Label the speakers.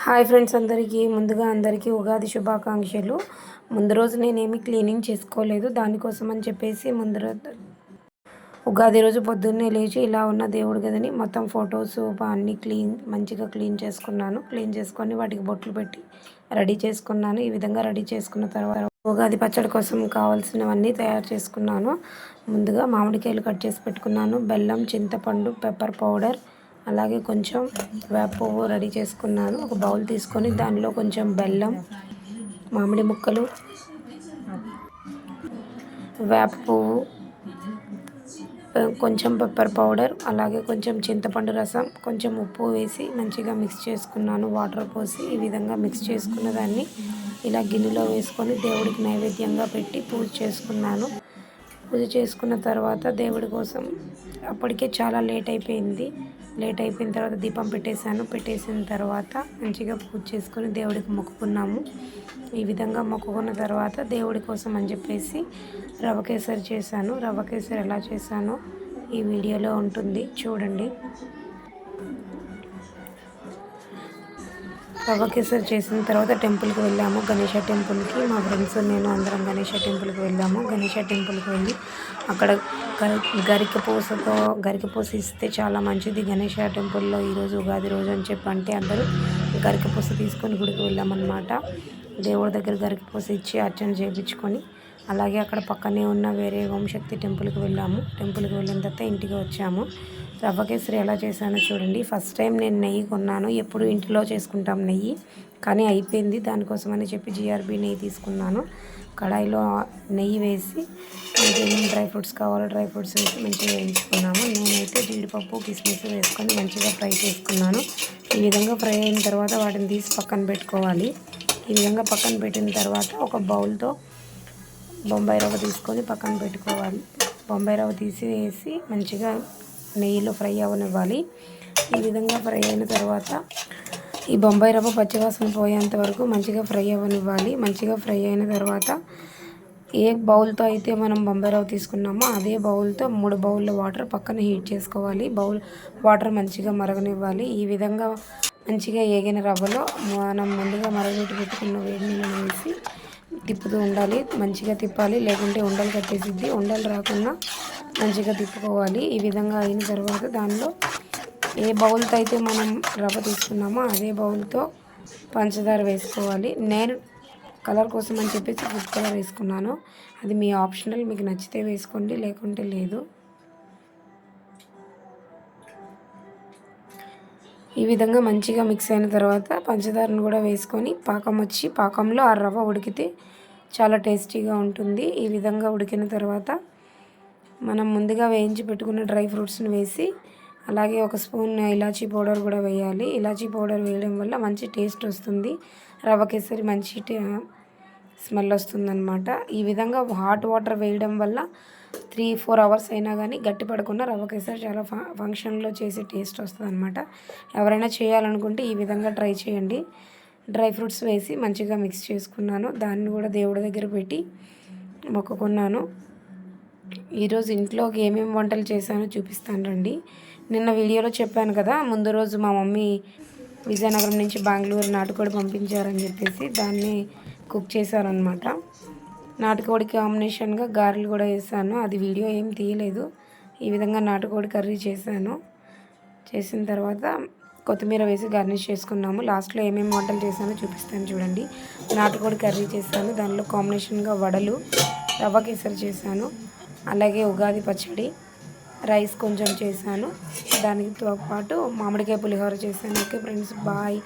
Speaker 1: Hi friends, అందరికీ ఉగాది శుభాకాంక్షలు. ముందు రోజు నేనేమి క్లీనింగ్ చేసుకోలేదు. దానికోసం అని చెప్పేసి ఉగాది రోజు పొద్దున్నే లేచి ఇలా ఉన్న దేవుడి గదిని మొత్తం ఫొటోస్ అన్నీ మంచిగా క్లీన్ చేసుకున్నాను. క్లీన్ చేసుకొని వాటికి బొట్లు పెట్టి రెడీ చేసుకున్నాను. ఈ విధంగా రెడీ చేసుకున్న తర్వాత ఉగాది పచ్చడి కోసం కావాల్సినవన్నీ తయారు చేసుకున్నాను. ముందుగా మామిడికాయలు కట్ చేసి పెట్టుకున్నాను. బెల్లం, చింతపండు, పెప్పర్ పౌడర్, అలాగే కొంచెం వేప పువ్వు రెడీ చేసుకున్నాను. ఒక బౌల్ తీసుకొని దానిలో కొంచెం బెల్లం, మామిడి ముక్కలు, వేప పువ్వు, కొంచెం పెప్పర్ పౌడర్, అలాగే కొంచెం చింతపండు రసం, కొంచెం ఉప్పు వేసి మంచిగా మిక్స్ చేసుకున్నాను. వాటర్ పోసి ఈ విధంగా మిక్స్ చేసుకున్న దాన్ని ఇలా గిన్నెలో వేసుకొని దేవుడికి నైవేద్యంగా పెట్టి పూజ చేసుకున్నాను. పూజ చేసుకున్న తర్వాత దేవుడి కోసం అప్పటికే చాలా లేట్ అయిపోయిన తర్వాత దీపం పెట్టేసిన తర్వాత మంచిగా పూజ చేసుకొని దేవుడికి మొక్కుకున్నాము. ఈ విధంగా మొక్కుకున్న తర్వాత దేవుడి కోసం అని చెప్పేసి రవ్వ కేసరి చేశాను. రవ్వ కేసరి ఎలా చేశానో ఈ వీడియోలో ఉంటుంది, చూడండి. రవ్వ కేసరి చేసిన తర్వాత టెంపుల్కి వెళ్ళాము, గణేష టెంపుల్కి. మా ఫ్రెండ్స్ నేను అందరం గణేష టెంపుల్కి వెళ్ళాము. గణేష టెంపుల్కి వెళ్ళి అక్కడ గరికపూస ఇస్తే చాలా మంచిది గణేష టెంపుల్లో ఈరోజు ఉగాది రోజు అని అంటే అందరూ గరికపూస తీసుకొని గుడికి వెళ్ళామన్నమాట. దేవుడి దగ్గర గరికపూస ఇచ్చి అర్చన చేయించుకొని అలాగే అక్కడ పక్కనే ఉన్న వేరే ఓంశక్తి టెంపుల్కి వెళ్ళాము. టెంపుల్కి వెళ్ళిన తర్వాత ఇంటికి వచ్చాము. రవ్వ కేసరి ఎలా చేశానో చూడండి. ఫస్ట్ టైం నేను నెయ్యి కొన్నాను. ఎప్పుడు ఇంట్లో చేసుకుంటాం నెయ్యి, కానీ అయిపోయింది. దానికోసం అని చెప్పి జిఆర్బి నెయ్యి తీసుకున్నాను. కడాయిలో నెయ్యి వేసి ఏమేమి డ్రై ఫ్రూట్స్ కావాలో డ్రై ఫ్రూట్స్ వేసి మంచిగా వేయించుకున్నాము. నేనైతే జీడిపప్పు, కిస్మిస్ వేసుకొని మంచిగా ఫ్రై చేసుకున్నాను. ఈ విధంగా ఫ్రై అయిన తర్వాత వాటిని తీసి పక్కన పెట్టుకోవాలి. ఈ విధంగా పక్కన పెట్టిన తర్వాత ఒక బౌల్తో బొంబాయి రవ్వ తీసుకొని పక్కన పెట్టుకోవాలి. బొంబాయి రవ్వ తీసి మంచిగా నెయ్యిలో ఫ్రై అవ్వనివ్వాలి. ఈ విధంగా ఫ్రై అయిన తర్వాత ఈ బొంబాయి రవ్వ పచ్చివాసన పోయేంత వరకు మంచిగా ఫ్రై అవ్వనివ్వాలి. మంచిగా ఫ్రై అయిన తర్వాత ఏ బౌల్తో అయితే మనం బొంబాయి రవ్వ తీసుకున్నామో అదే బౌల్తో 3 బౌల్ల వాటర్ పక్కన హీట్ చేసుకోవాలి. వాటర్ మంచిగా మరగనివ్వాలి. ఈ విధంగా మంచిగా ఏగిన రవ్వలో మనం ముందుగా మరగబెట్టి పెట్టుకున్న వేడి నీళ్ళని వేసి తిప్పుతూ ఉండాలి. మంచిగా తిప్పాలి, లేకుంటే ఉండలు కట్టేసిద్ది. ఉండలు రాకుండా మంచిగా తిప్పుకోవాలి. ఈ విధంగా అయిన తర్వాత దానిలో ఏ బౌల్తో అయితే మనం రవ్వ తీసుకున్నామో అదే బౌల్తో పంచదార వేసుకోవాలి. నేను కలర్ కోసం అని చెప్పేసి ఫుడ్ కలర్ వేసుకున్నాను. అది మీ ఆప్షనల్, మీకు నచ్చితే వేసుకోండి, లేకుంటే లేదు. ఈ విధంగా మంచిగా మిక్స్ అయిన తర్వాత పంచదారను కూడా వేసుకొని పాకంలో ఆ రవ్వ ఉడికితే చాలా టేస్టీగా ఉంటుంది. ఈ విధంగా ఉడికిన తర్వాత మనం ముందుగా వేయించి పెట్టుకున్న డ్రై ఫ్రూట్స్ని వేసి అలాగే ఒక స్పూన్ ఇలాచీ పౌడర్ కూడా వేయాలి. ఇలాచీ పౌడర్ వేయడం వల్ల మంచి టేస్ట్ వస్తుంది. రవ్వ కేసరి మంచి స్మెల్ వస్తుందన్నమాట. ఈ విధంగా హాట్ వాటర్ వేయడం వల్ల 3-4 అవర్స్ అయినా కానీ గట్టి పడకుండా రవ్వ కేసరి చాలా ఫంక్షన్లో చేసే టేస్ట్ వస్తుంది అనమాట. ఎవరైనా చేయాలనుకుంటే ఈ విధంగా ట్రై చేయండి. డ్రై ఫ్రూట్స్ వేసి మంచిగా మిక్స్ చేసుకున్నాను. దాన్ని కూడా దేవుడి దగ్గర పెట్టి మొక్కుకున్నాను. ఈరోజు ఇంట్లోకి ఏమేమి వంటలు చేశానో చూపిస్తాను రండి. నిన్న వీడియోలో చెప్పాను కదా, ముందు రోజు మా మమ్మీ విజయనగరం నుంచి బెంగళూరు నాటుకోడి పంపించారని చెప్పేసి దాన్ని కుక్ చేశారనమాట. నాటుకోడి కాంబినేషన్గా గారెలు కూడా వేసాను. అది వీడియో ఏం తీయలేదు. ఈ విధంగా నాటుకోడి కర్రీ చేసిన తర్వాత కొత్తిమీర వేసి గార్నిష్ చేసుకున్నాము. లాస్ట్లో ఏమేమి వంటలు చేశానో చూపిస్తాను చూడండి. నాటుకోడి కర్రీ చేశాను, దానిలో కాంబినేషన్గా వడలు, రవ్వ కేసరి చేశాను, అలాగే ఉగాది పచ్చడి, రైస్ కొంచెం చేశాను. దానితో పాటు మామిడికాయ పులిహోర చేశాను. Okay friends, bye.